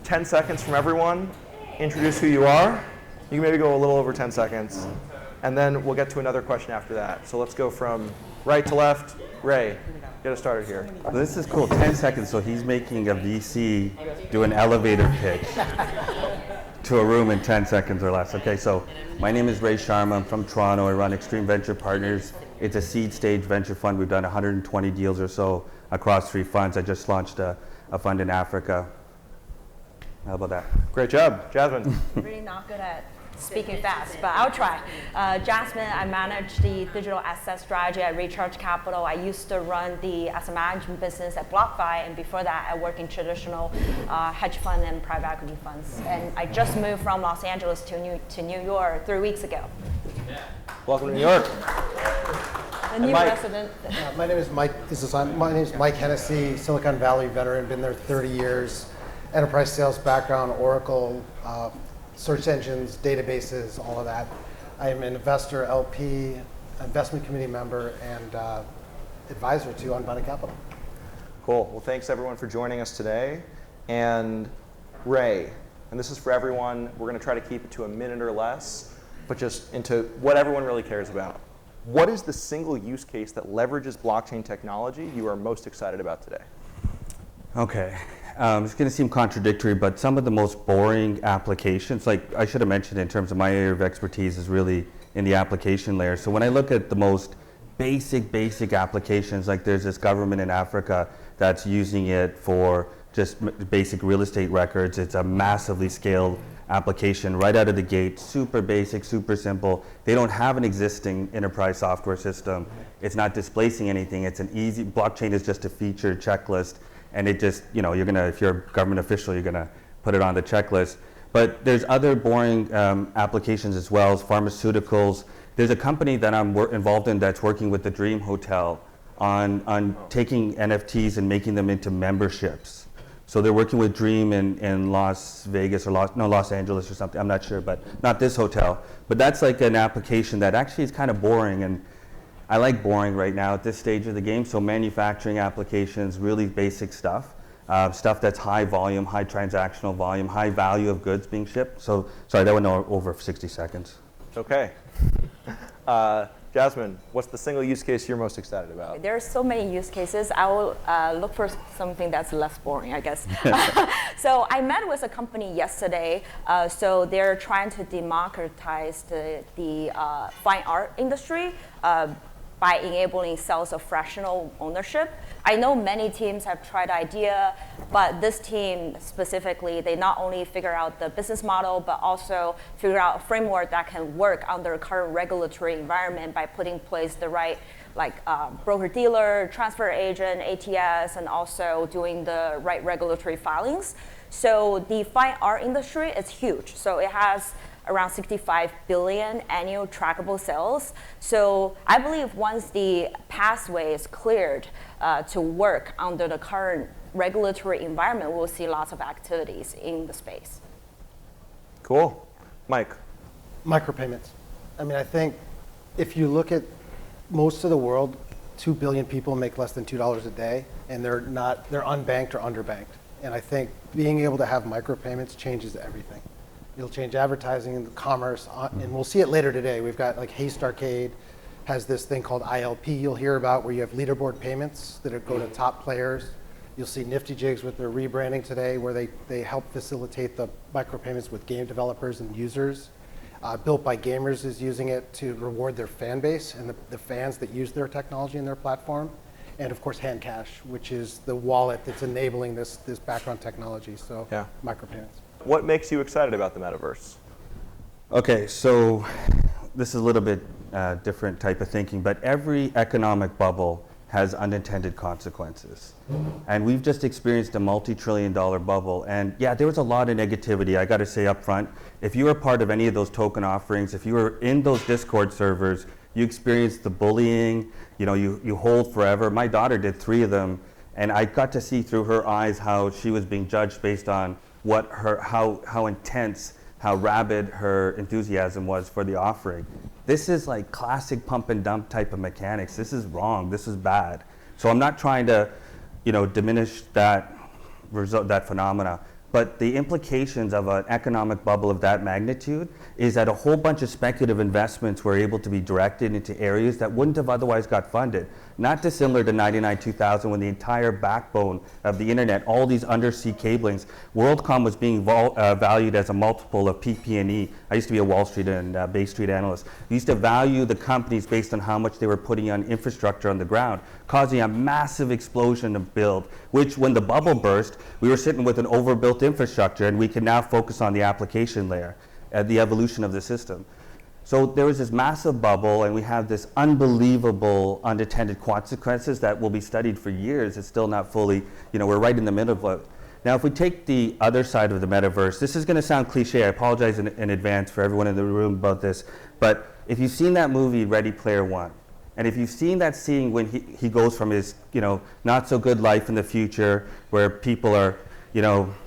10 seconds from everyone. Introduce who you are. You can maybe go a little over 10 seconds. And then we'll get to another question after that. So let's go from right to left. Ray, get us started here. Well, this is cool, 10 seconds. So he's making a VC do an elevator pitch to a room in 10 seconds or less. Okay, so my name is Ray Sharma. I'm from Toronto. I run Extreme Venture Partners. It's a seed stage venture fund. We've done 120 deals or so across 3 funds. I just launched a fund in Africa. How about that? Great job. Jasmine. Really not good at speaking fast, but I'll try. Jasmine, I manage the digital asset strategy at Recharge Capital. I used to run the asset management business at BlockFi, and before that, I worked in traditional hedge fund and private equity funds. And I just moved from Los Angeles to New York 3 weeks ago. Yeah. Welcome to New York. The new resident. My name is Mike. My name is Mike Hennessey, Silicon Valley veteran. Been there 30 years. Enterprise sales background, Oracle, search engines, databases, all of that. I am an investor, LP, investment committee member, and advisor to Unbounded Capital. Cool. Well, thanks everyone for joining us today. And Ray, and this is for everyone, we're going to try to keep it to a minute or less, but just into what everyone really cares about. What is the single use case that leverages blockchain technology you are most excited about today? Okay. It's going to seem contradictory, but some of the most boring applications, like I should have mentioned in terms of my area of expertise is really in the application layer. So when I look at the most basic applications, like there's this government in Africa that's using it for just basic real estate records. It's a massively scaled application right out of the gate, super basic, super simple. They don't have an existing enterprise software system. It's not displacing anything. It's an easy, blockchain is just a feature checklist. And it just, you're gonna, if you're a government official, you're gonna put it on the checklist. But there's other boring applications as well as pharmaceuticals. There's a company that I'm involved in that's working with the Dream Hotel on taking NFTs and making them into memberships. So they're working with Dream in Las Vegas or Los Angeles or something, I'm not sure, but not this hotel. But that's like an application that actually is kind of boring, and I like boring right now at this stage of the game, so manufacturing applications, really basic stuff, stuff that's high volume, high transactional volume, high value of goods being shipped. So, sorry, that went over 60 seconds. Okay. Jasmine, what's the single use case you're most excited about? There are so many use cases. I will look for something that's less boring, I guess. So I met with a company yesterday. So they're trying to democratize the fine art industry by enabling sales of fractional ownership. I know many teams have tried the idea, but this team specifically, they not only figure out the business model, but also figure out a framework that can work under current regulatory environment by putting in place the right broker-dealer, transfer agent, ATS, and also doing the right regulatory filings. So the fine art industry is huge. So it has around 65 billion annual trackable sales. So I believe once the pathway is cleared to work under the current regulatory environment, we'll see lots of activities in the space. Cool. Mike. Micropayments. I mean, I think if you look at most of the world, 2 billion people make less than $2 a day, and they're unbanked or underbanked. And I think being able to have micropayments changes everything. It'll change advertising and commerce, and we'll see it later today. We've got like Haste Arcade has this thing called ILP you'll hear about, where you have leaderboard payments that go to top players. You'll see Nifty Jigs with their rebranding today, where they help facilitate the micropayments with game developers and users. Built by Gamers is using it to reward their fan base and the fans that use their technology in their platform. And of course, Handcash, which is the wallet that's enabling this background technology, so yeah. Micropayments. What makes you excited about the metaverse? Okay, so this is a little bit different type of thinking, but every economic bubble has unintended consequences. And we've just experienced a multi-trillion-dollar bubble, and yeah, there was a lot of negativity, I gotta say up front. If you were part of any of those token offerings, if you were in those Discord servers, you experienced the bullying, you hold forever. My daughter did 3 of them, and I got to see through her eyes how she was being judged based on how intense, how rabid her enthusiasm was for the offering. This is like classic pump and dump type of mechanics. This is wrong, this is bad. So I'm not trying to, diminish that phenomena. But the implications of an economic bubble of that magnitude is that a whole bunch of speculative investments were able to be directed into areas that wouldn't have otherwise got funded. Not dissimilar to 99-2000 when the entire backbone of the internet, all these undersea cablings, WorldCom was being valued as a multiple of PP&E. I used to be a Wall Street and Bay Street analyst. We used to value the companies based on how much they were putting on infrastructure on the ground, causing a massive explosion of build, which when the bubble burst, we were sitting with an overbuilt infrastructure and we can now focus on the application layer, the evolution of the system. So there was this massive bubble and we have this unbelievable unintended consequences that will be studied for years. It's still not fully, we're right in the middle of it. Now if we take the other side of the metaverse, this is going to sound cliche, I apologize in advance for everyone in the room about this, but if you've seen that movie Ready Player One, and if you've seen that scene when he goes from his not so good life in the future where people are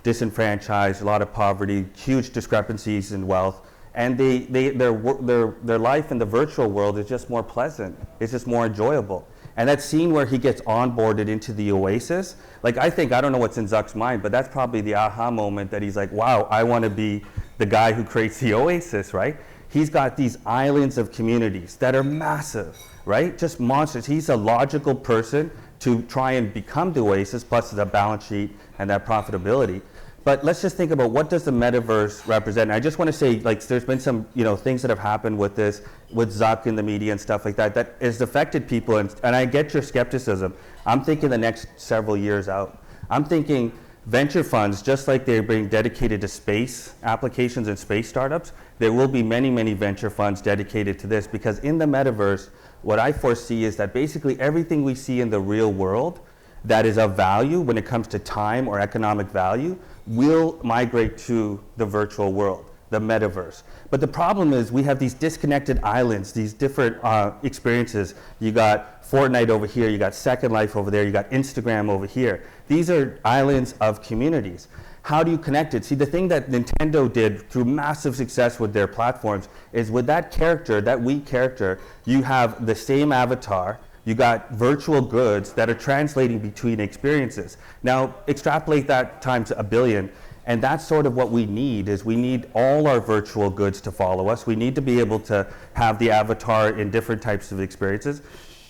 disenfranchised, a lot of poverty, huge discrepancies in wealth, and their life in the virtual world is just more pleasant. It's just more enjoyable. And that scene where he gets onboarded into the oasis, I don't know what's in Zuck's mind, but that's probably the aha moment that he's like, wow, I want to be the guy who creates the oasis, right? He's got these islands of communities that are massive, right? Just monsters. He's a logical person to try and become the oasis, plus the balance sheet and that profitability. But let's just think about what does the metaverse represent. And I just want to say, there's been some, things that have happened with this, with Zuck in the media and stuff like that, that has affected people. And I get your skepticism. I'm thinking the next several years out. I'm thinking venture funds, just like they're being dedicated to space applications and space startups, there will be many, many venture funds dedicated to this, because in the metaverse, what I foresee is that basically everything we see in the real world that is of value when it comes to time or economic value will migrate to the virtual world, the metaverse. But the problem is we have these disconnected islands, these different experiences. You got Fortnite over here, you got Second Life over there, you got Instagram over here. These are islands of communities. How do you connect it? See, the thing that Nintendo did through massive success with their platforms is with that character, that Wii character, you have the same avatar, you got virtual goods that are translating between experiences. Now, extrapolate that times 1 billion, and that's sort of what we need, is we need all our virtual goods to follow us. We need to be able to have the avatar in different types of experiences.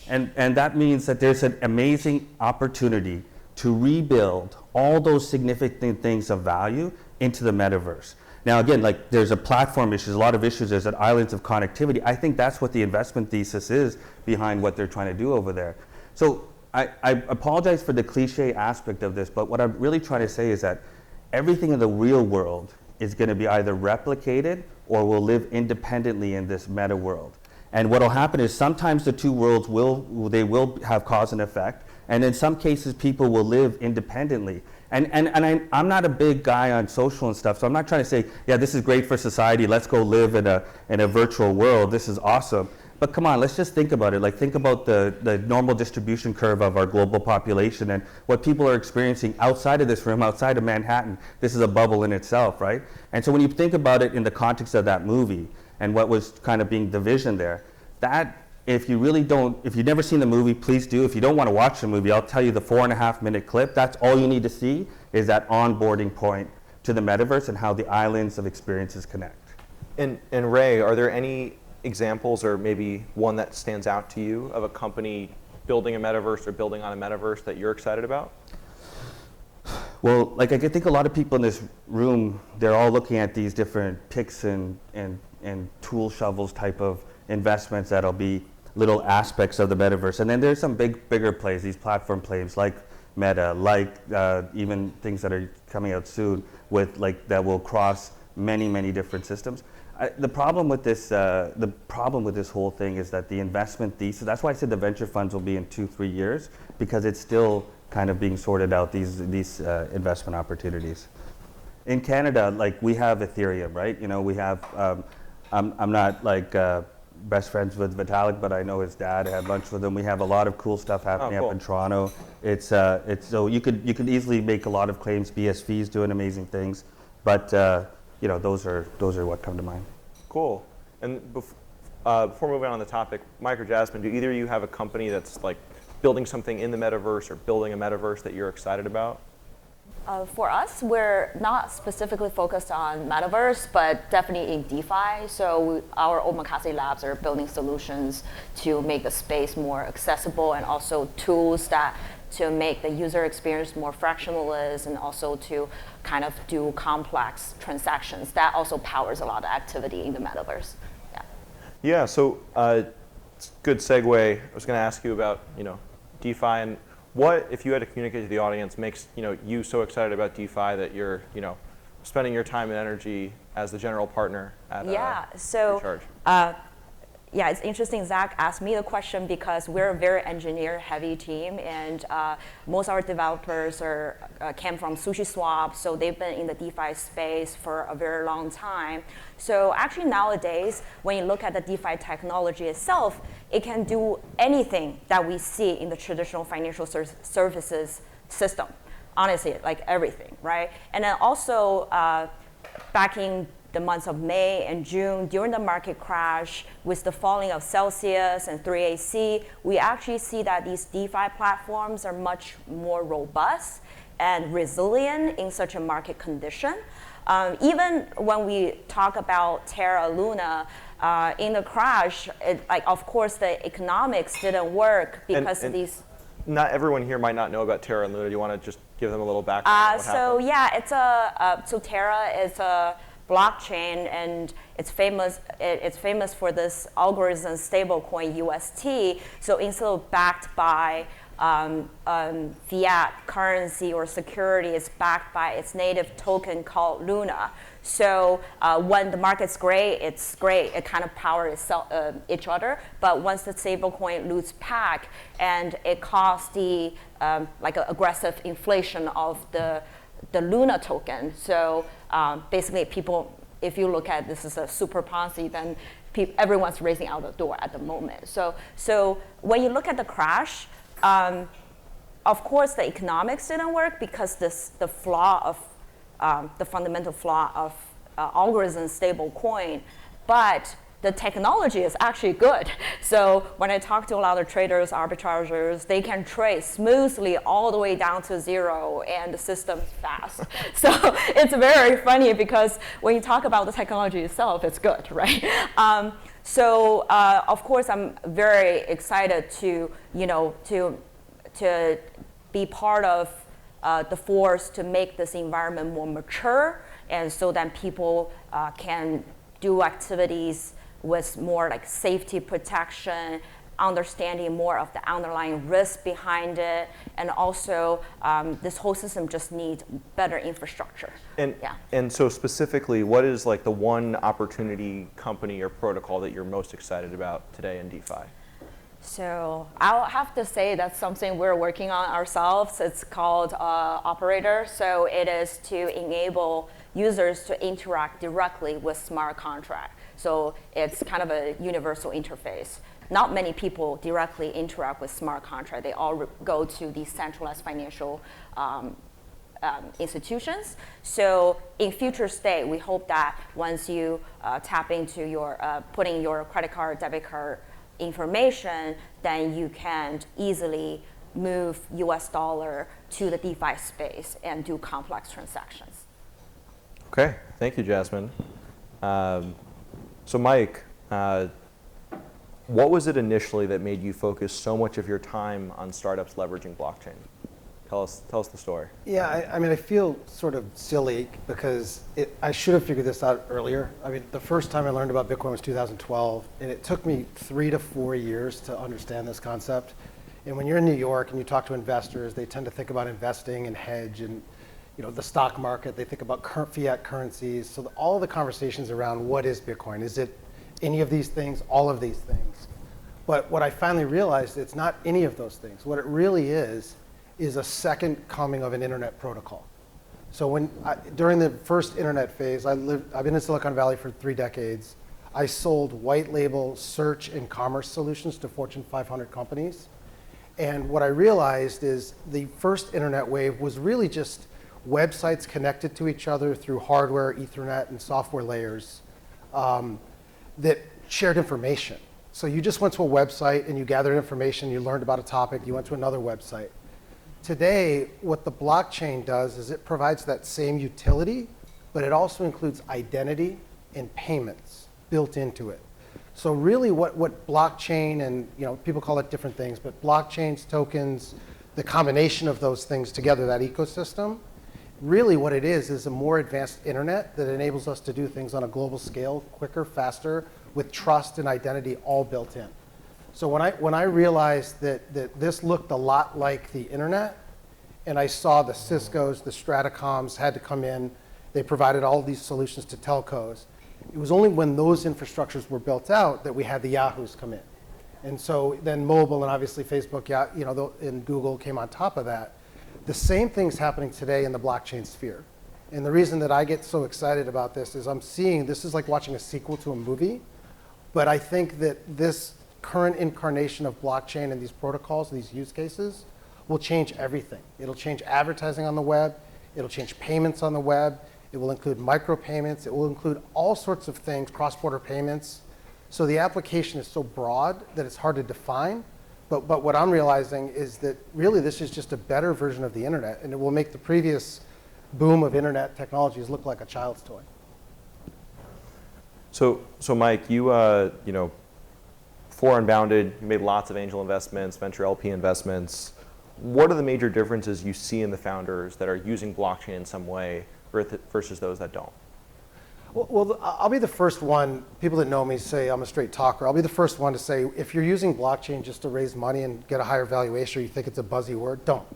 And that means that there's an amazing opportunity to rebuild all those significant things of value into the metaverse. Now again, there's a platform issue, a lot of issues, there's islands of connectivity. I think that's what the investment thesis is behind what they're trying to do over there. So I apologize for the cliche aspect of this, but what I'm really trying to say is that everything in the real world is going to be either replicated or will live independently in this meta world. And what will happen is sometimes the two worlds will have cause and effect, and in some cases people will live independently. And I'm not a big guy on social and stuff, so I'm not trying to say, yeah, this is great for society, let's go live in a virtual world, this is awesome. But come on, let's just think about it. Think about the normal distribution curve of our global population and what people are experiencing outside of this room, outside of Manhattan. This is a bubble in itself, right? And so when you think about it in the context of that movie and what was kind of being the vision there, that if you've never seen the movie, please do. If you don't want to watch the movie, I'll tell you the 4.5-minute clip. That's all you need to see is that onboarding point to the metaverse and how the islands of experiences connect. And Ray, are there any examples or maybe one that stands out to you of a company building a metaverse or building on a metaverse that you're excited about? Well, I think a lot of people in this room, they're all looking at these different picks and tool shovels type of investments that'll be little aspects of the metaverse. And then there's some bigger plays, these platform plays like Meta, even things that are coming out soon that will cross many, many different systems. The problem with this whole thing is that the investment thesis, that's why I said the venture funds will be in 2-3 years, because it's still kind of being sorted out, these investment opportunities. In Canada, we have Ethereum, right? We have, I'm not best friends with Vitalik, but I know his dad. I had lunch with him. We have a lot of cool stuff happening up in Toronto. It's so you could easily make a lot of claims. BSV is doing amazing things, but those are what come to mind. Cool. And before moving on the topic, Mike or Jasmine, do either of you have a company that's building something in the metaverse or building a metaverse that you're excited about? For us, we're not specifically focused on Metaverse, but definitely in DeFi. So our Omakase labs are building solutions to make the space more accessible, and also tools that to make the user experience more frictionless, and also to kind of do complex transactions. That also powers a lot of activity in the Metaverse. Yeah. Yeah, so it's a good segue. I was going to ask you about, DeFi, and what, if you had to communicate to the audience, makes you so excited about DeFi that you're spending your time and energy as the general partner at Recharge? Yeah, it's interesting Zach asked me the question because we're a very engineer-heavy team, and most of our developers came from SushiSwap, so they've been in the DeFi space for a very long time. So actually nowadays, when you look at the DeFi technology itself, it can do anything that we see in the traditional financial services system. Honestly, like everything, right? And then also, back in the months of May and June, during the market crash, with the falling of Celsius and 3AC, we actually see that these DeFi platforms are much more robust and resilient in such a market condition. Even when we talk about Terra Luna, in the crash, of course the economics didn't work because of these. Not everyone here might not know about Terra and Luna. Do you want to just give them a little background on what happened? Yeah, it's so Terra is a blockchain, and it's famous for this algorithm stablecoin UST. So instead of backed by fiat currency or security, it's backed by its native token called Luna. So when the market's great, it's great. It kind of powers each other. But once the stablecoin loses pack, and it caused the aggressive inflation of the Luna token. So basically, people, if you look at this as a super Ponzi, then everyone's racing out the door at the moment. So when you look at the crash, of course the economics didn't work because the fundamental flaw of algorithm stable coin, but the technology is actually good. So when I talk to a lot of traders, arbitrageurs, they can trade smoothly all the way down to zero, and the system's fast. So it's very funny because when you talk about the technology itself, it's good, right? Of course, I'm very excited to be part of the force to make this environment more mature, and so that people can do activities with more like safety protection, understanding more of the underlying risk behind it, and also this whole system just needs better infrastructure. And so specifically, what is like the one opportunity, company, or protocol that you're most excited about today in DeFi? So I'll have to say that's something we're working on ourselves. It's called Operator. So it is to enable users to interact directly with smart contract. So it's kind of a universal interface. Not many people directly interact with smart contract. They all go to these centralized financial institutions. So in future state, we hope that once you tap into your, put in your credit card, debit card information, then you can easily move US dollar to the DeFi space and do complex transactions. Okay, thank you, Jasmine. So Mike, what was it initially that made you focus so much of your time on startups leveraging blockchain? Tell us the story. Yeah, I mean, I feel sort of silly because I should have figured this out earlier. I mean, the first time I learned about Bitcoin was 2012, and it took me 3 to 4 years to understand this concept. And when you're in New York and you talk to investors, they tend to think about investing and hedge and the stock market. They think about fiat currencies. So all the conversations around what is Bitcoin? Is it any of these things? All of these things? But what I finally realized, it's not any of those things. What it really is a second coming of an internet protocol. So during the first internet phase, I've been in Silicon Valley for 3 decades. I sold white label search and commerce solutions to Fortune 500 companies. And what I realized is the first internet wave was really just websites connected to each other through hardware, Ethernet, and software layers that shared information. So you just went to a website and you gathered information, you learned about a topic, you went to another website. Today, what the blockchain does is it provides that same utility, but it also includes identity and payments built into it. So really what blockchain, and people call it different things, but blockchains, tokens, the combination of those things together, that ecosystem, really what it is a more advanced internet that enables us to do things on a global scale, quicker, faster, with trust and identity all built in. So when I realized that this looked a lot like the internet, and I saw the Ciscos, the Stratacoms had to come in, they provided all these solutions to telcos. It was only when those infrastructures were built out that we had the Yahoos come in. And so then mobile and obviously Facebook, and Google came on top of that. The same thing's happening today in the blockchain sphere. And the reason that I get so excited about this is I'm seeing, this is like watching a sequel to a movie, but I think that this current incarnation of blockchain and these protocols, these use cases, will change everything. It'll change advertising on the web, it'll change payments on the web, it will include micropayments, it will include all sorts of things, cross-border payments. So the application is so broad that it's hard to define, but what I'm realizing is that really this is just a better version of the internet, and it will make the previous boom of internet technologies look like a child's toy. So Mike, you for Unbounded, you made lots of angel investments, venture LP investments. What are the major differences you see in the founders that are using blockchain in some way versus those that don't? Well, I'll be the first one, people that know me say I'm a straight talker. I'll be the first one to say, if you're using blockchain just to raise money and get a higher valuation, or you think it's a buzzy word, don't.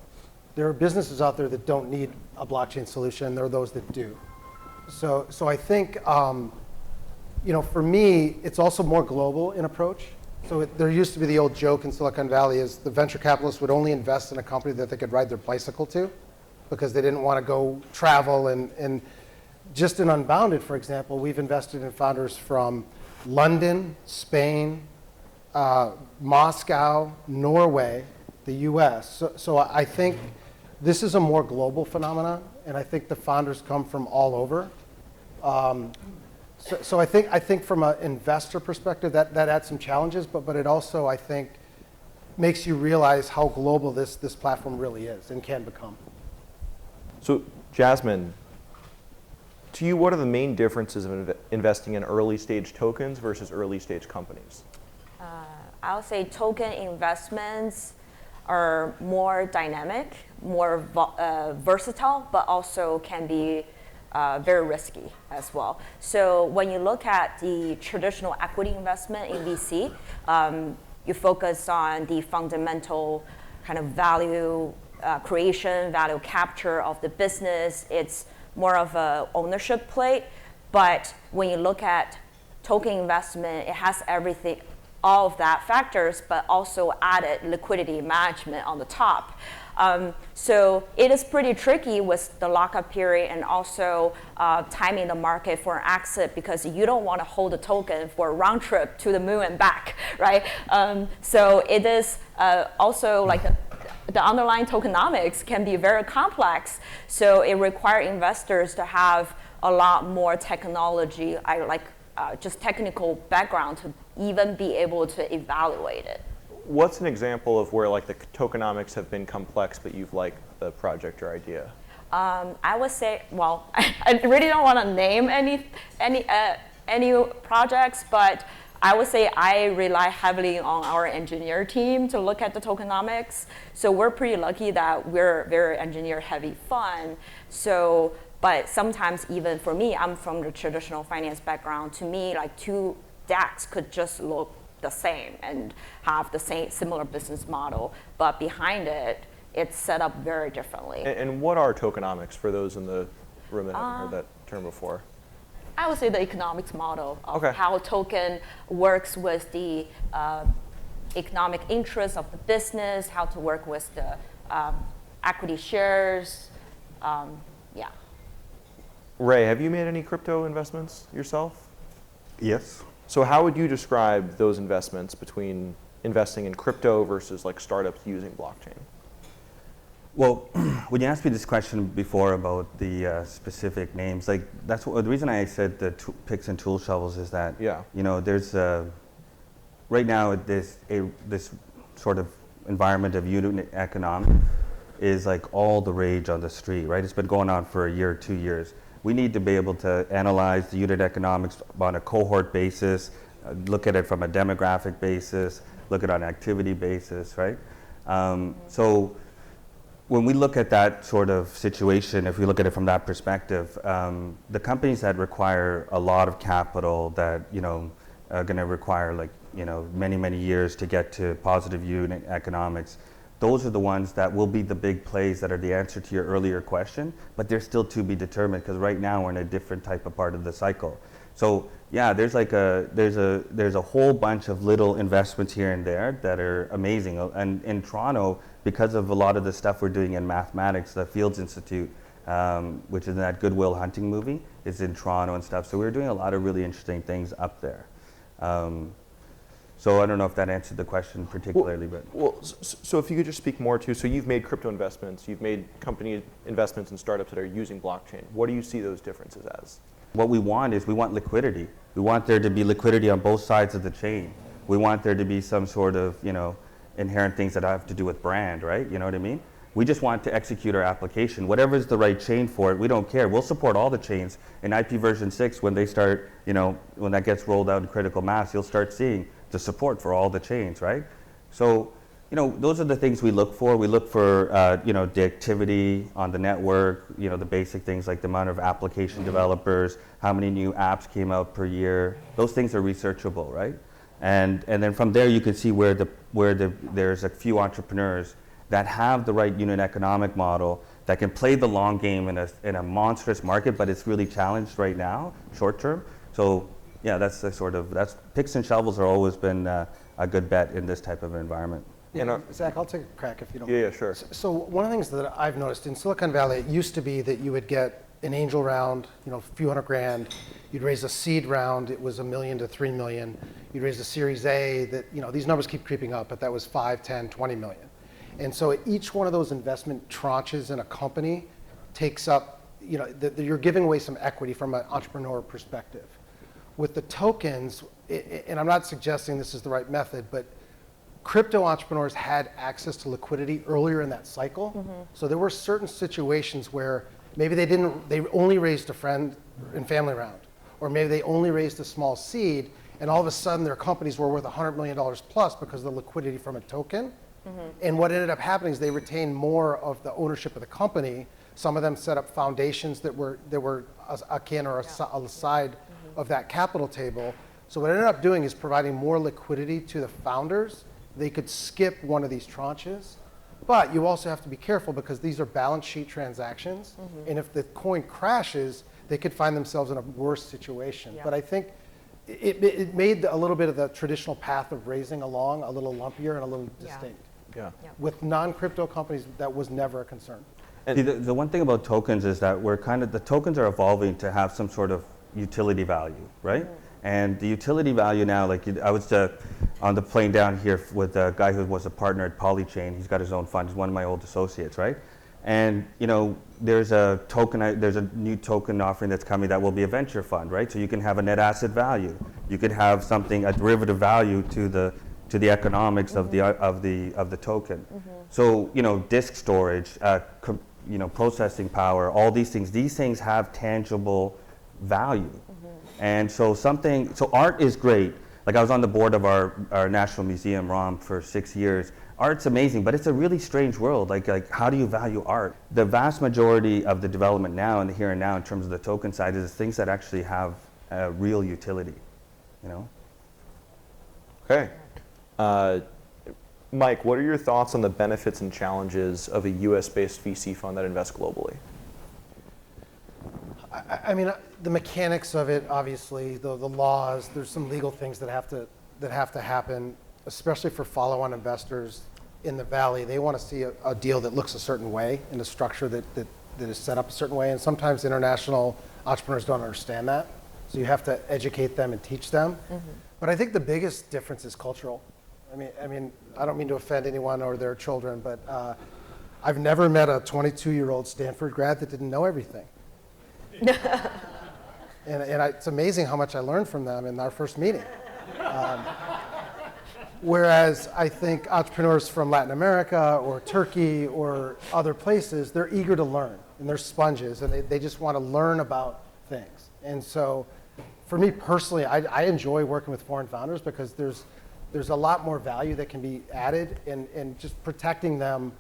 There are businesses out there that don't need a blockchain solution. There are those that do. So I think, for me, it's also more global in approach. So there used to be the old joke in Silicon Valley is the venture capitalists would only invest in a company that they could ride their bicycle to because they didn't want to go travel. And just in Unbounded, for example, we've invested in founders from London, Spain, Moscow, Norway, the US. So I think this is a more global phenomenon, and I think the founders come from all over. So I think from an investor perspective, that adds some challenges, but it also, I think, makes you realize how global this platform really is and can become. So Jasmine, to you, what are the main differences of investing in early stage tokens versus early stage companies? I would say token investments are more dynamic, more versatile, but also can be very risky as well. So when you look at the traditional equity investment in VC, you focus on the fundamental kind of value creation, value capture of the business. It's more of a ownership play. But when you look at token investment, it has everything, all of that factors, but also added liquidity management on the top. So it is pretty tricky with the lockup period and also timing the market for an exit because you don't want to hold a token for a round trip to the moon and back, right? So it is also like the underlying tokenomics can be very complex. So it requires investors to have a lot more technology, just technical background to even be able to evaluate it. What's an example of where like the tokenomics have been complex, but you've liked the project or idea? I would say, well, I really don't want to name any projects, but I would say I rely heavily on our engineer team to look at the tokenomics. So we're pretty lucky that we're very engineer-heavy fund. So, but sometimes even for me, I'm from the traditional finance background. To me, like two DACs could just look the same and have the same similar business model, but behind it, it's set up very differently. And what are tokenomics for those in the room that haven't heard that term before? I would say the economics model of Okay. how token works with the economic interests of the business, how to work with the equity shares, yeah. Ray, have you made any crypto investments yourself? Yes. So how would you describe those investments between investing in crypto versus like startups using blockchain? Well, when you asked me this question before about the specific names, like that's the reason I said the picks and tool shovels is that there's right now this sort of environment of unit economics is like all the rage on the street, right? It's been going on for a year or 2 years. We need to be able to analyze the unit economics on a cohort basis, look at it from a demographic basis, look at it on an activity basis, right? So when we look at that sort of situation, if we look at it from that perspective, the companies that require a lot of capital that, are going to require like, many, many years to get to positive unit economics, those are the ones that will be the big plays that are the answer to your earlier question, but they're still to be determined because right now we're in a different type of part of the cycle. So yeah, there's a whole bunch of little investments here and there that are amazing. And in Toronto, because of a lot of the stuff we're doing in mathematics, the Fields Institute, which is that Goodwill Hunting movie, is in Toronto and stuff. So we're doing a lot of really interesting things up there. So I don't know if that answered the question particularly, but. So if you could just speak more to, so you've made crypto investments, you've made company investments in startups that are using blockchain. What do you see those differences as? What we want is we want liquidity. We want there to be liquidity on both sides of the chain. We want there to be some sort of, inherent things that have to do with brand, right? You know what I mean? We just want to execute our application. Whatever is the right chain for it, we don't care. We'll support all the chains. In IP version 6, when they start, when that gets rolled out in critical mass, you'll start seeing the support for all the chains, right? So, those are the things we look for. We look for, the activity on the network, the basic things like the amount of application developers, how many new apps came out per year. Those things are researchable, right? And then from there, you can see where there's a few entrepreneurs that have the right unit economic model that can play the long game in a monstrous market, but it's really challenged right now, short term. So yeah, that's picks and shovels have always been a good bet in this type of environment. Yeah, Zach, I'll take a crack if you don't. Yeah, sure. So one of the things that I've noticed in Silicon Valley, it used to be that you would get an angel round, a few $100,000. You'd raise a seed round, it was $1 million to $3 million. You'd raise a Series A that, these numbers keep creeping up, but that was 5, 10, 20 million. And so each one of those investment tranches in a company takes up, you're giving away some equity from an entrepreneur perspective. With the tokens, and I'm not suggesting this is the right method, but crypto entrepreneurs had access to liquidity earlier in that cycle. Mm-hmm. So there were certain situations where maybe they only raised a friend and family round, or maybe they only raised a small seed, and all of a sudden their companies were worth $100 million plus because of the liquidity from a token. Mm-hmm. And what ended up happening is they retained more of the ownership of the company. Some of them set up foundations that were akin or a side mm-hmm. of that capital table. So what it ended up doing is providing more liquidity to the founders. They could skip one of these tranches, but you also have to be careful because these are balance sheet transactions, mm-hmm. and if the coin crashes, they could find themselves in a worse situation. Yeah. But I think it made a little bit of the traditional path of raising along a little lumpier and a little distinct. Yeah. With non-crypto companies, that was never a concern. And the one thing about tokens is that the tokens are evolving to have some sort of utility value, right? Mm-hmm. And the utility value now, I was on the plane down here with a guy who was a partner at Polychain. He's got his own fund. He's one of my old associates, right? And there's a new token offering that's coming that will be a venture fund, right? So you can have a net asset value. You could have a derivative value to the economics mm-hmm. of the token. Mm-hmm. So disk storage, processing power, all these things have tangible value. And so art is great. Like I was on the board of our National Museum, ROM, for 6 years. Art's amazing, but it's a really strange world. Like how do you value art? The vast majority of the development now and the here and now in terms of the token side is things that actually have real utility, Okay. Mike, what are your thoughts on the benefits and challenges of a US-based VC fund that invests globally? I mean, the mechanics of it, obviously, the laws, there's some legal things that have to happen, especially for follow-on investors in the Valley. They want to see a deal that looks a certain way in a structure that is set up a certain way. And sometimes international entrepreneurs don't understand that. So you have to educate them and teach them. Mm-hmm. But I think the biggest difference is cultural. I mean, I don't mean to offend anyone or their children, but I've never met a 22-year-old Stanford grad that didn't know everything. And it's amazing how much I learned from them in our first meeting. Whereas I think entrepreneurs from Latin America or Turkey or other places, they're eager to learn and they're sponges and they just want to learn about things. And so for me personally, I enjoy working with foreign founders because there's a lot more value that can be added in just protecting them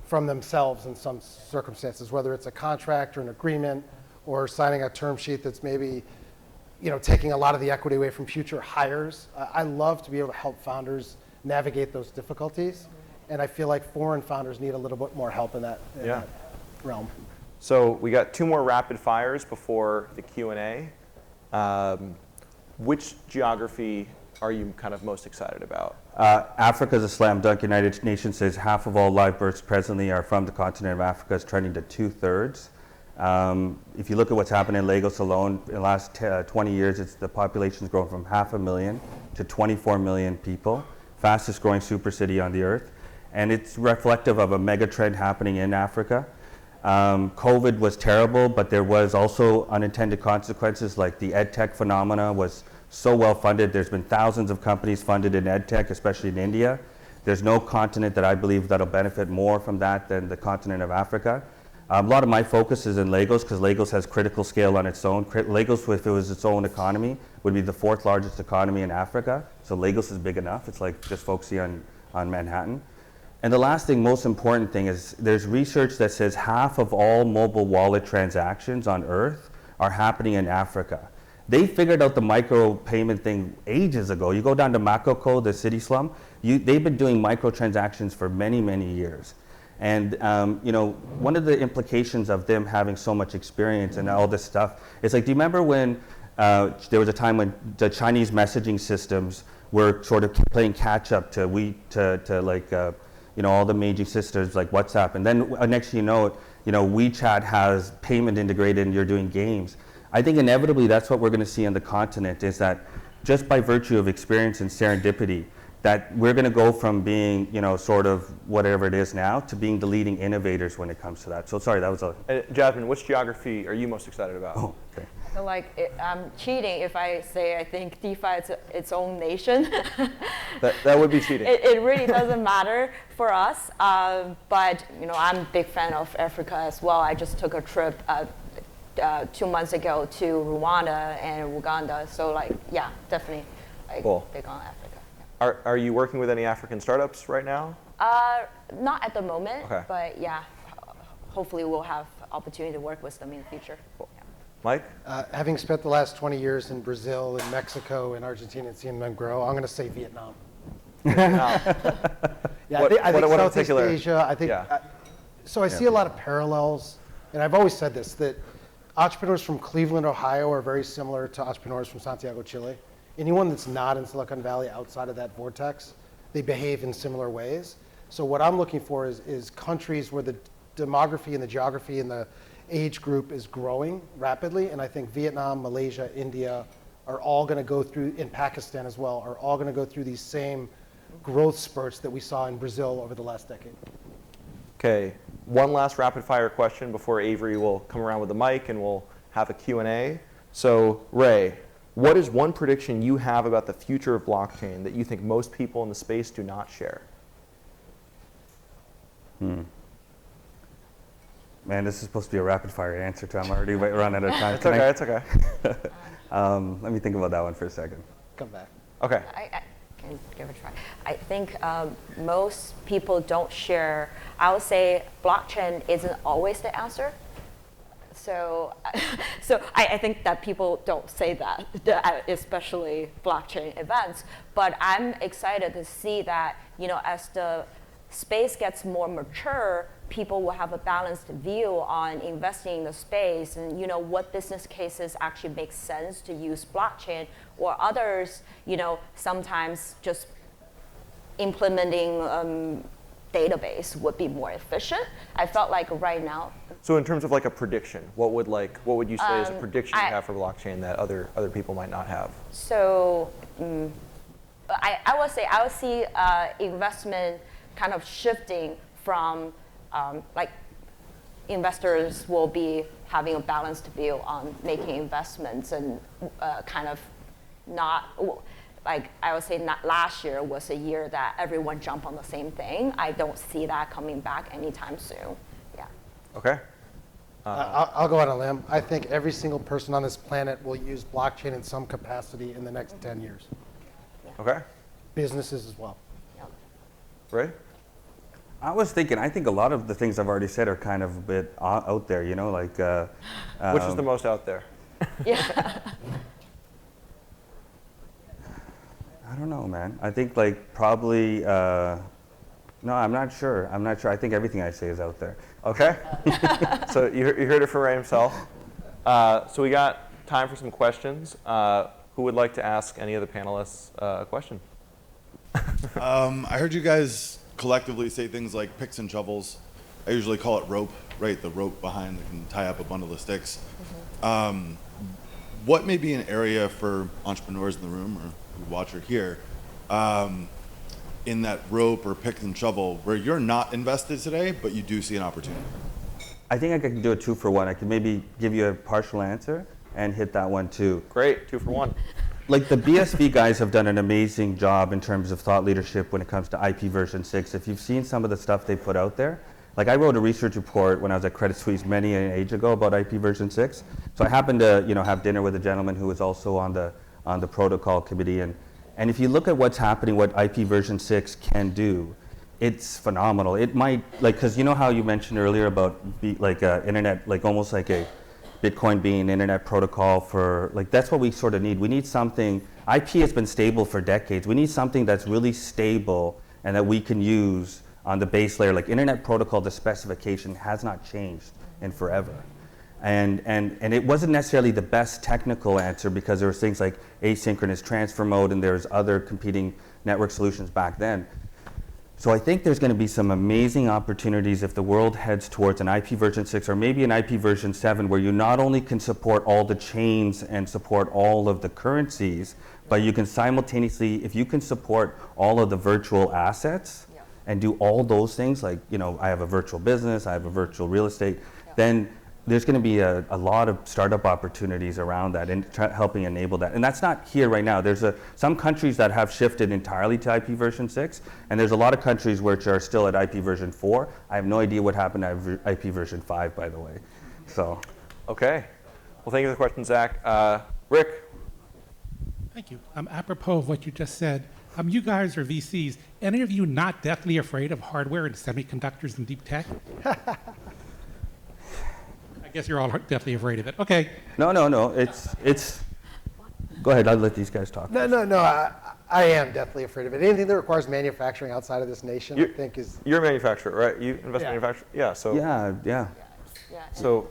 from themselves in some circumstances, whether it's a contract or an agreement or signing a term sheet that's maybe taking a lot of the equity away from future hires. I love to be able to help founders navigate those difficulties, and I feel like foreign founders need a little bit more help in that realm. So we got 2 more rapid fires before the Q&A. Which geography are you kind of most excited about? Africa is a slam dunk. United Nations says half of all live births presently are from the continent of Africa. It's trending to 2/3. If you look at what's happened in Lagos alone, in the last 20 years, the population's grown from 500,000 to 24 million people, fastest growing super city on the earth. And it's reflective of a mega trend happening in Africa. COVID was terrible, but there was also unintended consequences, like the EdTech phenomena was so well funded. There's been thousands of companies funded in EdTech, especially in India. There's no continent that I believe that'll benefit more from that than the continent of Africa. A lot of my focus is in Lagos because Lagos has critical scale on its own. Lagos, if it was its own economy, would be the 4th largest economy in Africa. So Lagos is big enough. It's like just focusing on Manhattan. And the last thing, most important thing, is there's research that says half of all mobile wallet transactions on Earth are happening in Africa. They figured out the micro payment thing ages ago. You go down to Makoko, the city slum, they've been doing micro transactions for many, many years. And one of the implications of them having so much experience and all this stuff is like, do you remember when there was a time when the Chinese messaging systems were sort of playing catch up to all the major systems like WhatsApp, and then next thing you know, WeChat has payment integrated and you're doing games. I think inevitably that's what we're going to see on the continent, is that just by virtue of experience and serendipity, that we're going to go from being, sort of whatever it is now to being the leading innovators when it comes to that. So sorry, that was a... Jasmine, which geography are you most excited about? Oh, okay. So I'm cheating if I say I think DeFi is its own nation. That would be cheating. It really doesn't matter for us, but I'm a big fan of Africa as well. I just took a trip 2 months ago to Rwanda and Uganda, so definitely cool. Big on Africa. Are you working with any African startups right now? Not at the moment, okay. But hopefully we'll have opportunity to work with them in the future. Cool. Mike? Having spent the last 20 years in Brazil and Mexico and Argentina and seeing them grow, I'm going to say Vietnam. Vietnam. I think what Southeast Asia, I think, so I see a lot of parallels, and I've always said this, that entrepreneurs from Cleveland, Ohio are very similar to entrepreneurs from Santiago, Chile. Anyone that's not in Silicon Valley outside of that vortex, they behave in similar ways. So what I'm looking for is countries where the demography and the geography and the age group is growing rapidly, and I think Vietnam, Malaysia, India are all going to go through, in Pakistan as well, are all going to go through these same growth spurts that we saw in Brazil over the last decade. Okay, one last rapid fire question before Avery will come around with the mic and we'll have a Q&A. So Ray, what is one prediction you have about the future of blockchain that you think most people in the space do not share? Man, this is supposed to be a rapid fire answer to. I'm already running out of time. It's okay. Let me think about that one for a second. Come back. Okay. I can give it a try. I think most people don't share. I would say blockchain isn't always the answer. So I think that people don't say that, especially blockchain events. But I'm excited to see that, as the space gets more mature, people will have a balanced view on investing in the space and what business cases actually make sense to use blockchain, or others, sometimes just implementing database would be more efficient. I felt like right now. So in terms of like a prediction, what would you say is a prediction you have for blockchain that other people might not have? So I would say I would see investment kind of shifting from investors will be having a balanced view on making investments and kind of not like I would say not last year was a year that everyone jumped on the same thing. I don't see that coming back anytime soon. Yeah. Okay. I'll go on a limb. I think every single person on this planet will use blockchain in some capacity in the next 10 years. Okay. Businesses as well. Yeah. Ray? I was thinking, I think a lot of the things I've already said are kind of a bit out there, you know, like. Which is the most out there? Yeah. I don't know, man. I think like probably, no, I'm not sure. I'm not sure. I think everything I say is out there. Okay. So you heard it from Ray himself. So we got time for some questions. Who would like to ask any of the panelists a question? I heard you guys collectively say things like picks and shovels. I usually call it rope, right? The rope behind that can tie up a bundle of sticks. What may be an area for entrepreneurs in the room or who watch or hear in that rope or pick and shovel where you're not invested today, but you do see an opportunity? I think I could do a 2 for 1. I could maybe give you a partial answer and hit that one too. Great, 2 for 1. Like the BSV guys have done an amazing job in terms of thought leadership when it comes to IP version 6. If you've seen some of the stuff they put out there, like I wrote a research report when I was at Credit Suisse many an age ago about IP version 6. So I happened to, have dinner with a gentleman who was also on the protocol committee, and if you look at what's happening, what IP version 6 can do, it's phenomenal. It might, like, because you know how you mentioned earlier about internet, like almost like a Bitcoin being an internet protocol for, like, that's what we sort of need. We need something, IP has been stable for decades. We need something that's really stable and that we can use on the base layer. Like internet protocol, the specification has not changed in forever. And it wasn't necessarily the best technical answer because there was things like asynchronous transfer mode and there's other competing network solutions back then. So I think there's going to be some amazing opportunities if the world heads towards an IP version 6 or maybe an IP version 7 where you not only can support all the chains and support all of the currencies, but you can simultaneously, if you can support all of the virtual assets and do all those things, like, I have a virtual business, I have a virtual real estate, then there's going to be a lot of startup opportunities around that and helping enable that. And that's not here right now. There's some countries that have shifted entirely to IP version 6, and there's a lot of countries which are still at IP version 4. I have no idea what happened to IP version 5, by the way. So. Okay. Well, thank you for the question, Zach. Rick? Thank you. Apropos of what you just said, you guys are VCs. Any of you not deathly afraid of hardware and semiconductors and deep tech? I guess you're all deathly afraid of it. Okay. No. It's. Go ahead. I'll let these guys talk. No. I am deathly afraid of it. Anything that requires manufacturing outside of this nation, I think is. You're a manufacturer, right? You invest in manufacturing? Yeah. So. Yeah. So.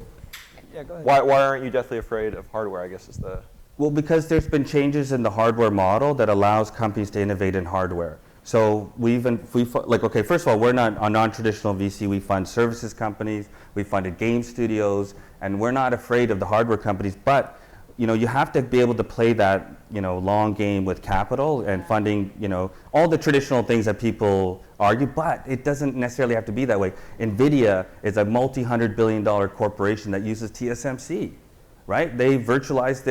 Yeah, go ahead. Why aren't you deathly afraid of hardware? I guess is the. Well, because there's been changes in the hardware model that allows companies to innovate in hardware. So first of all, we're not a non-traditional VC. We fund services companies, we funded game studios, and we're not afraid of the hardware companies. But you have to be able to play that long game with capital and funding. All the traditional things that people argue, but it doesn't necessarily have to be that way. NVIDIA is a multi-$100 billion corporation that uses TSMC. Right? They virtualize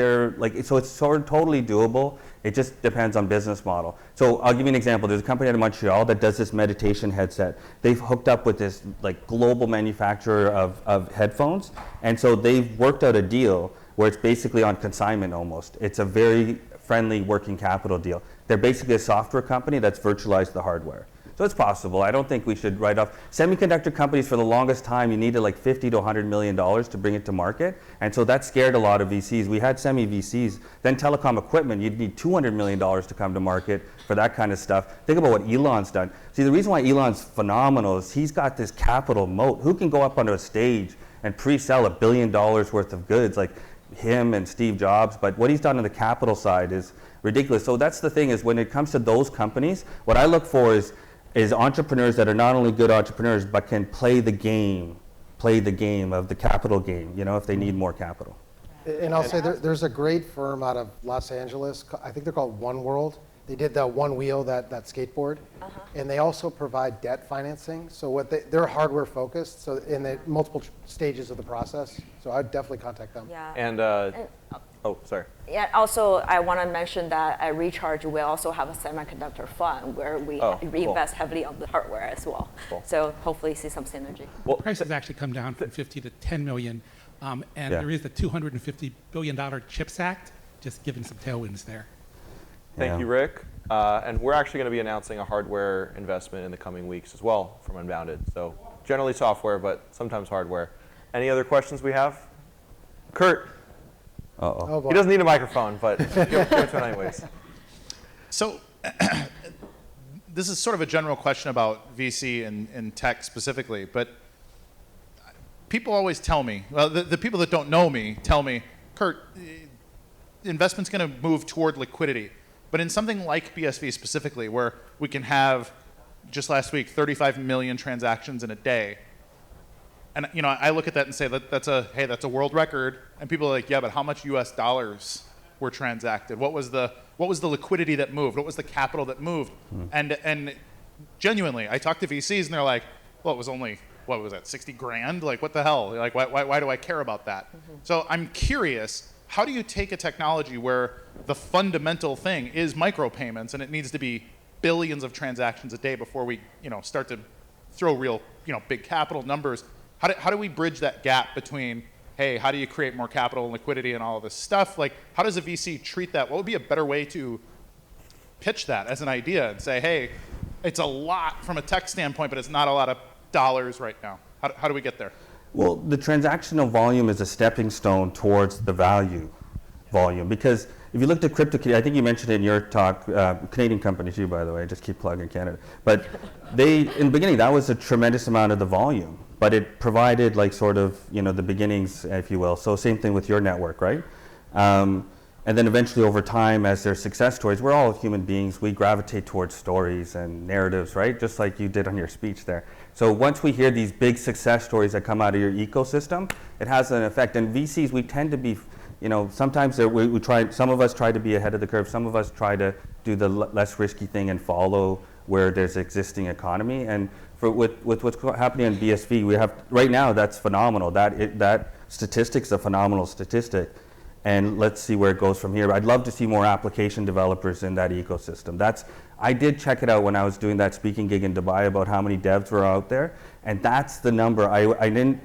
so it's sort of totally doable. It just depends on business model. So I'll give you an example. There's a company out of Montreal that does this meditation headset. They've hooked up with this global manufacturer of headphones. And so they've worked out a deal where it's basically on consignment almost. It's a very friendly working capital deal. They're basically a software company that's virtualized the hardware. So it's possible. I don't think we should write off. Semiconductor companies, for the longest time, you needed like $50 to $100 million to bring it to market. And so that scared a lot of VCs. We had semi-VCs. Then telecom equipment, you'd need $200 million to come to market for that kind of stuff. Think about what Elon's done. See, the reason why Elon's phenomenal is he's got this capital moat. Who can go up onto a stage and pre-sell $1 billion worth of goods, like him and Steve Jobs? But what he's done on the capital side is ridiculous. So that's the thing, is when it comes to those companies, what I look for is entrepreneurs that are not only good entrepreneurs, but can play the game of the capital game, if they need more capital. And I'll say there's a great firm out of Los Angeles. I think they're called One World, They did the one wheel, that skateboard. And they also provide debt financing. So they're hardware focused, so in the multiple stages of the process. So I'd definitely contact them. Yeah. And, oh, sorry. Yeah, also, I want to mention that at Recharge, we also have a semiconductor fund where we reinvest heavily on the hardware as well. Cool. So hopefully see some synergy. Well, Prices actually come down from 50 to 10 million, and there is the $250 billion CHIPS Act, just giving some tailwinds there. Thank you, Rick. And we're actually going to be announcing a hardware investment in the coming weeks as well from Unbounded. So generally software, but sometimes hardware. Any other questions we have? Kurt. Uh-oh. Oh, boy. He doesn't need a microphone, but give it to him anyways. So this is sort of a general question about VC and tech specifically, but people always tell me, well, the people that don't know me tell me, Kurt, investment's going to move toward liquidity. But in something like BSV specifically, where we can have, just last week, 35 million transactions in a day, and I look at that and say that's a world record, and people are like, yeah, but how much U.S. dollars were transacted? What was the liquidity that moved? What was the capital that moved? And genuinely, I talk to VCs and they're like, well, it was only, what was that, 60 grand? Like, what the hell? Like, why do I care about that? So I'm curious, how do you take a technology where the fundamental thing is micropayments and it needs to be billions of transactions a day before we start to throw real big capital numbers? How do we bridge that gap between, hey, how do you create more capital and liquidity and all of this stuff? Like, how does a VC treat that? What would be a better way to pitch that as an idea and say, hey, it's a lot from a tech standpoint, but it's not a lot of dollars right now. How do we get there? Well, the transactional volume is a stepping stone towards the value volume, because if you looked at CryptoKitty, I think you mentioned it in your talk, Canadian company too, by the way, just keep plugging Canada. But in the beginning, that was a tremendous amount of the volume, but it provided like sort of, the beginnings, if you will. So same thing with your network, right? And then eventually over time, as there's success stories, we're all human beings, we gravitate towards stories and narratives, right? Just like you did on your speech there. So once we hear these big success stories that come out of your ecosystem, it has an effect. And VCs, we tend to be, sometimes we try, some of us try to be ahead of the curve, some of us try to do the less risky thing and follow where there's existing economy. And with what's happening in BSV, we have, right now, that's phenomenal. That statistic's a phenomenal statistic. And let's see where it goes from here. I'd love to see more application developers in that ecosystem. I did check it out when I was doing that speaking gig in Dubai about how many devs were out there, and that's the number.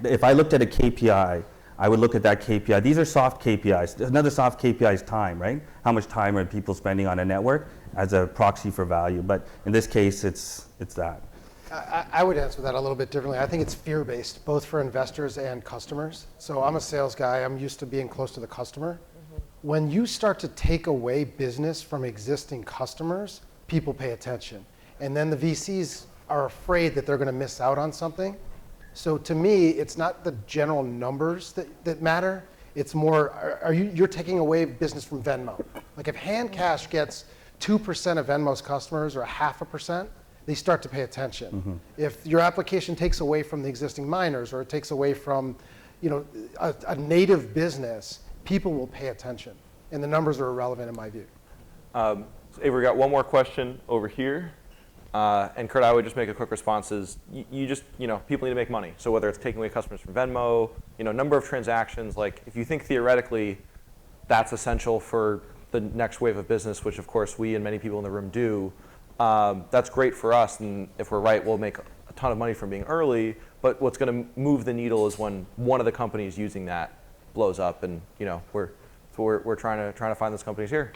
If I looked at a KPI, I would look at that KPI. These are soft KPIs. Another soft KPI is time, right? How much time are people spending on a network as a proxy for value? But in this case, it's that. I would answer that a little bit differently. I think it's fear-based, both for investors and customers. So I'm a sales guy. I'm used to being close to the customer. When you start to take away business from existing customers, people pay attention. And then the VCs are afraid that they're going to miss out on something. So to me, it's not the general numbers that matter. It's more, you're taking away business from Venmo. Like if Handcash gets 2% of Venmo's customers or 0.5%, they start to pay attention. If your application takes away from the existing miners or it takes away from a native business, people will pay attention. And the numbers are irrelevant in my view. So Avery, got one more question over here. And Kurt, I would just make a quick response is you just, people need to make money. So whether it's taking away customers from Venmo, number of transactions, like if you think theoretically that's essential for the next wave of business, which of course we and many people in the room do, that's great for us, and if we're right, we'll make a ton of money from being early. But what's going to move the needle is when one of the companies using that blows up, and we're trying to find those companies here.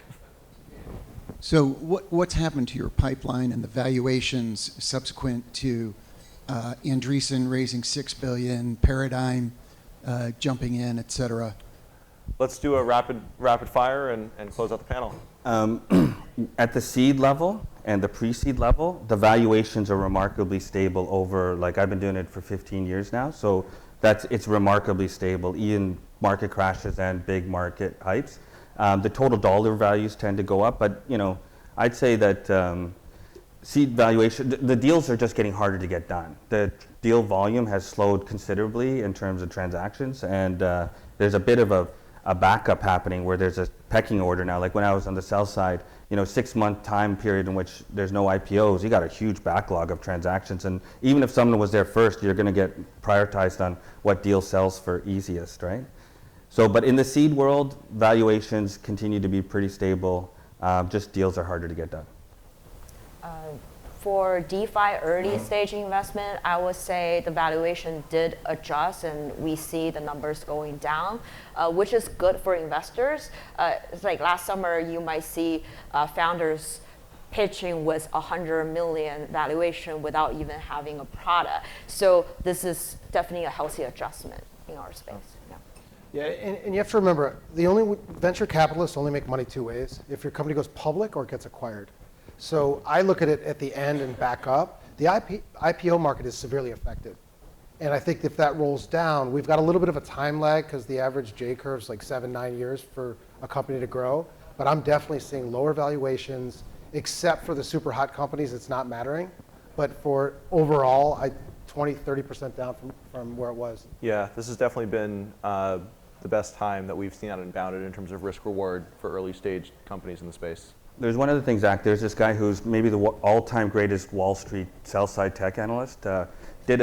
So what's happened to your pipeline and the valuations subsequent to Andreessen raising $6 billion, Paradigm jumping in, et cetera? Let's do a rapid fire and close out the panel. At the seed level and the pre-seed level, the valuations are remarkably stable over, like I've been doing it for 15 years now, so it's remarkably stable, even market crashes and big market hypes. The total dollar values tend to go up, but I'd say that seed valuation, the deals are just getting harder to get done. The deal volume has slowed considerably in terms of transactions, and there's a bit of a backup happening where there's a pecking order now. Like when I was on the sell side, 6-month time period in which there's no IPOs, you got a huge backlog of transactions. And even if someone was there first, you're going to get prioritized on what deal sells for easiest, right? So, but in the seed world, valuations continue to be pretty stable. Just deals are harder to get done. For DeFi early stage investment, I would say the valuation did adjust and we see the numbers going down, which is good for investors. It's like last summer, you might see founders pitching with 100 million valuation without even having a product. So this is definitely a healthy adjustment in our space. Yeah. Yeah, and you have to remember, venture capitalists only make money two ways: if your company goes public or it gets acquired. So I look at it at the end and back up. The IPO market is severely affected. And I think if that rolls down, we've got a little bit of a time lag because the average J-curve is like 7-9 years for a company to grow. But I'm definitely seeing lower valuations, except for the super hot companies, it's not mattering. But for overall, 20-30% down from where it was. Yeah, this has definitely been the best time that we've seen out Unbounded in terms of risk reward for early stage companies in the space. There's one other thing, Zach. There's this guy who's maybe the all-time greatest Wall Street sell-side tech analyst. He did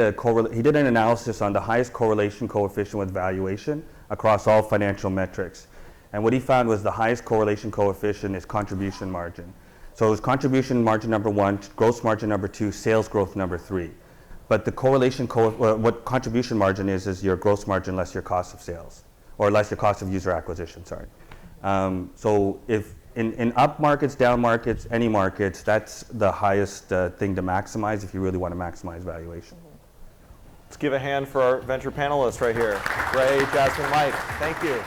an analysis on the highest correlation coefficient with valuation across all financial metrics. And what he found was the highest correlation coefficient is contribution margin. So it was contribution margin number 1, gross margin number 2, sales growth number 3. But the correlation, what contribution margin is your gross margin less your cost of sales, or less your cost of user acquisition, sorry. So if in up markets, down markets, any markets, that's the highest thing to maximize if you really want to maximize valuation. Let's give a hand for our venture panelists right here. Ray, Jasmine, Mike, thank you.